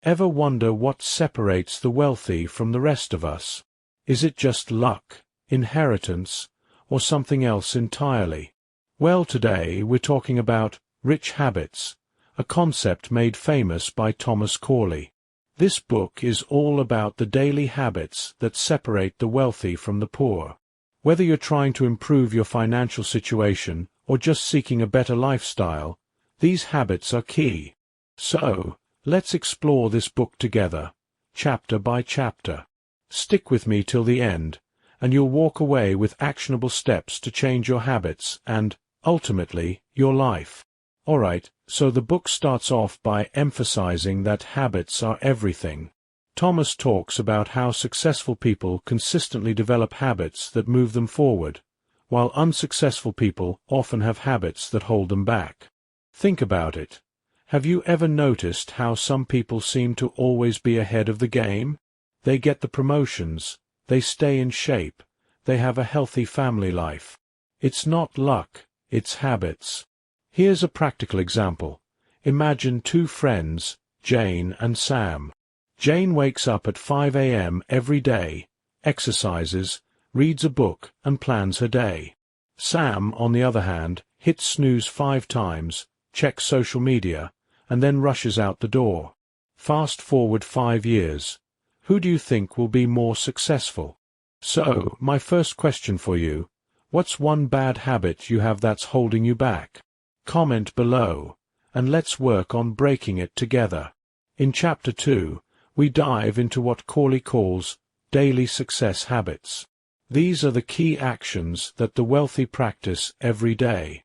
Ever wonder what separates the wealthy from the rest of us? Is it just luck, inheritance, or something else entirely? Well, today we're talking about rich habits, a concept made famous by Corley. This book is all about the daily habits that separate the wealthy from the poor. Whether you're trying to improve your financial situation or just seeking a better lifestyle, these habits are key. So, let's explore this book together, chapter by chapter. Stick with me till the end, and you'll walk away with actionable steps to change your habits and, ultimately, your life. Alright, so the book starts off by emphasizing that habits are everything. Thomas talks about how successful people consistently develop habits that move them forward, while unsuccessful people often have habits that hold them back. Think about it. Have you ever noticed how some people seem to always be ahead of the game? They get the promotions, they stay in shape, they have a healthy family life. It's not luck, it's habits. Here's a practical example. Imagine two friends, Jane and Sam. Jane wakes up at 5 a.m. every day, exercises, reads a book, and plans her day. Sam, on the other hand, hits snooze 5 times, checks social media, and then rushes out the door. Fast forward 5 years. Who do you think will be more successful? So, my first question for you, what's one bad habit you have that's holding you back? Comment below, and let's work on breaking it together. In Chapter 2, we dive into what Corley calls daily success habits. These are the key actions that the wealthy practice every day.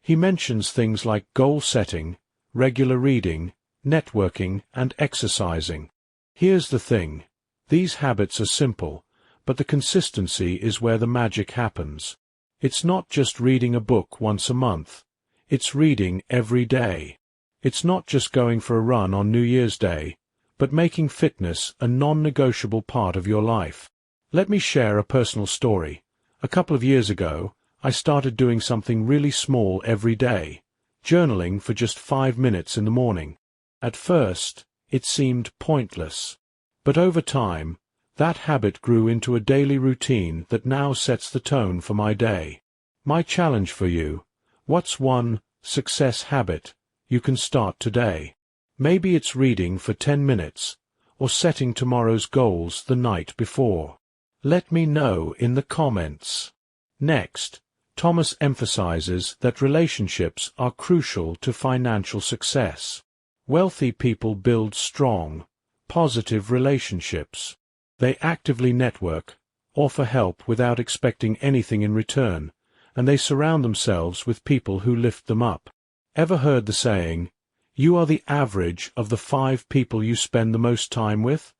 He mentions things like goal setting, regular reading, networking, and exercising. Here's the thing. These habits are simple, but the consistency is where the magic happens. It's not just reading a book once a month. It's reading every day. It's not just going for a run on New Year's Day, but making fitness a non-negotiable part of your life. Let me share a personal story. A couple of years ago, I started doing something really small every day, journaling for just 5 minutes in the morning. At first, it seemed pointless. But over time, that habit grew into a daily routine that now sets the tone for my day. My challenge for you, what's one success habit you can start today? Maybe it's reading for 10 minutes, or setting tomorrow's goals the night before. Let me know in the comments. Next, Thomas emphasizes that relationships are crucial to financial success. Wealthy people build strong, positive relationships. They actively network, offer help without expecting anything in return, and they surround themselves with people who lift them up. Ever heard the saying, "You are the average of the 5 people you spend the most time with"?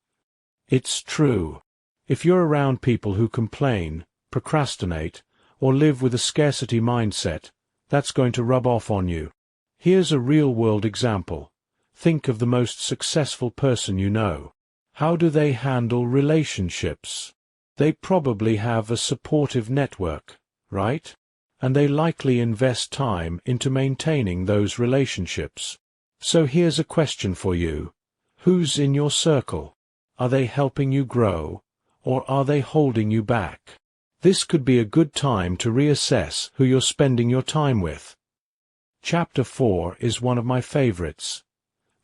It's true. If you're around people who complain, procrastinate, or live with a scarcity mindset, that's going to rub off on you. Here's a real-world example. Think of the most successful person you know. How do they handle relationships? They probably have a supportive network, right? And they likely invest time into maintaining those relationships. So here's a question for you. Who's in your circle? Are they helping you grow, or are they holding you back? This could be a good time to reassess who you're spending your time with. Chapter 4 is one of my favorites.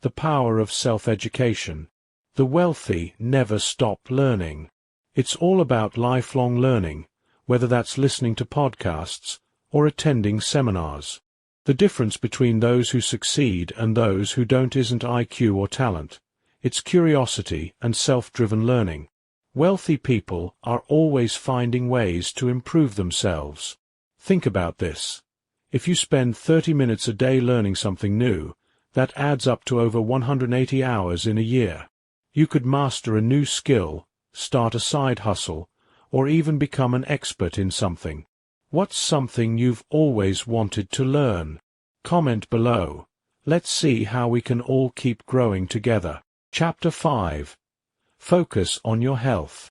The power of self-education. The wealthy never stop learning. It's all about lifelong learning, whether that's listening to podcasts or attending seminars. The difference between those who succeed and those who don't isn't IQ or talent. It's curiosity and self-driven learning. Wealthy people are always finding ways to improve themselves. Think about this. If you spend 30 minutes a day learning something new, that adds up to over 180 hours in a year. You could master a new skill, start a side hustle, or even become an expert in something. What's something you've always wanted to learn? Comment below. Let's see how we can all keep growing together. Chapter 5. Focus on your health.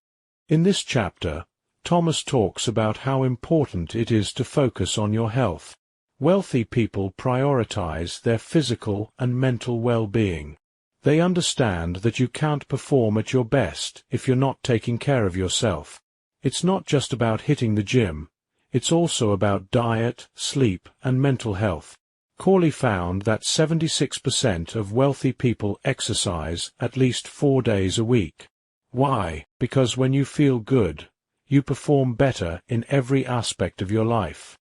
In this chapter, Thomas talks about how important it is to focus on your health. Wealthy people prioritize their physical and mental well-being. They understand that you can't perform at your best if you're not taking care of yourself. It's not just about hitting the gym. It's also about diet, sleep, and mental health. Corley found that 76% of wealthy people exercise at least 4 days a week. Why? Because when you feel good, you perform better in every aspect of your life.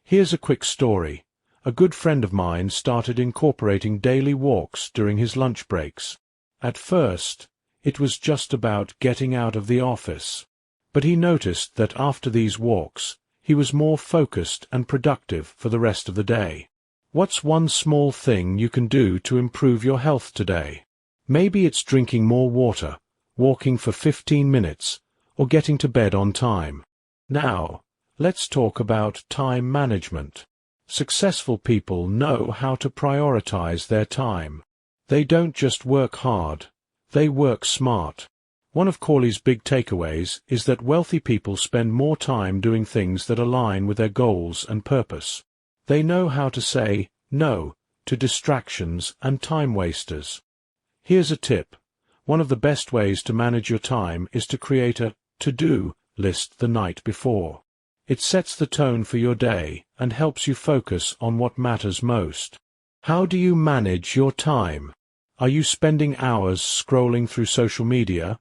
Here's a quick story. A good friend of mine started incorporating daily walks during his lunch breaks. At first, it was just about getting out of the office. But he noticed that after these walks, he was more focused and productive for the rest of the day. What's one small thing you can do to improve your health today? Maybe it's drinking more water, walking for 15 minutes, or getting to bed on time. Now, let's talk about time management. Successful people know how to prioritize their time. They don't just work hard, they work smart. One of Corley's big takeaways is that wealthy people spend more time doing things that align with their goals and purpose. They know how to say no to distractions and time wasters. Here's a tip. One of the best ways to manage your time is to create a to-do list the night before. It sets the tone for your day and helps you focus on what matters most. How do you manage your time? Are you spending hours scrolling through social media,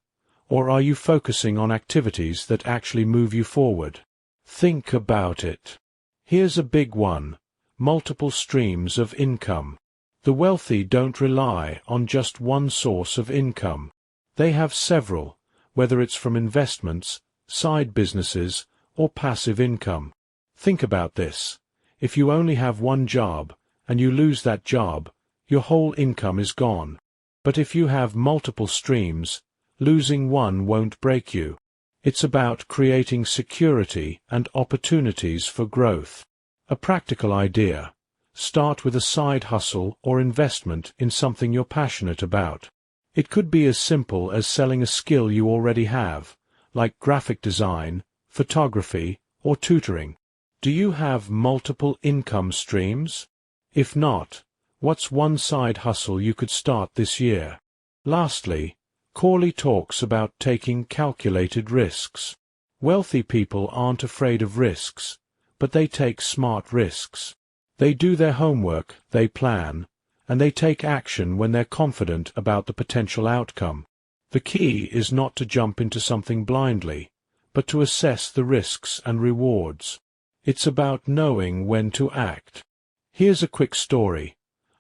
or are you focusing on activities that actually move you forward? Think about it. Here's a big one: multiple streams of income. The wealthy don't rely on just one source of income. They have several, whether it's from investments, side businesses, or passive income. Think about this. If you only have one job, and you lose that job, your whole income is gone. But if you have multiple streams, losing one won't break you. It's about creating security and opportunities for growth. A practical idea. Start with a side hustle or investment in something you're passionate about. It could be as simple as selling a skill you already have, like graphic design, photography, or tutoring. Do you have multiple income streams? If not, what's one side hustle you could start this year? Lastly, Corley talks about taking calculated risks. Wealthy people aren't afraid of risks, but they take smart risks. They do their homework, they plan, and they take action when they're confident about the potential outcome. The key is not to jump into something blindly, but to assess the risks and rewards. It's about knowing when to act. Here's a quick story.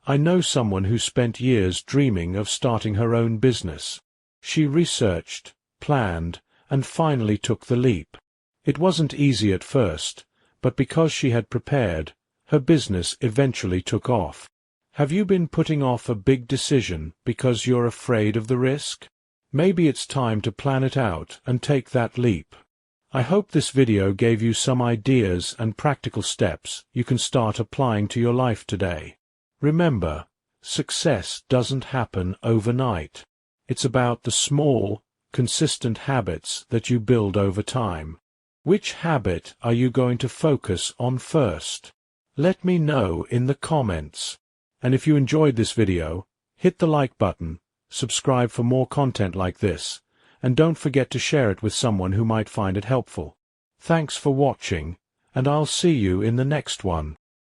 I know someone who spent years dreaming of starting her own business. She researched, planned, and finally took the leap. It wasn't easy at first, but because she had prepared, her business eventually took off. Have you been putting off a big decision because you're afraid of the risk? Maybe it's time to plan it out and take that leap. I hope this video gave you some ideas and practical steps you can start applying to your life today. Remember, success doesn't happen overnight. It's about the small, consistent habits that you build over time. Which habit are you going to focus on first? Let me know in the comments. And if you enjoyed this video, hit the like button, subscribe for more content like this, and don't forget to share it with someone who might find it helpful. Thanks for watching, and I'll see you in the next one.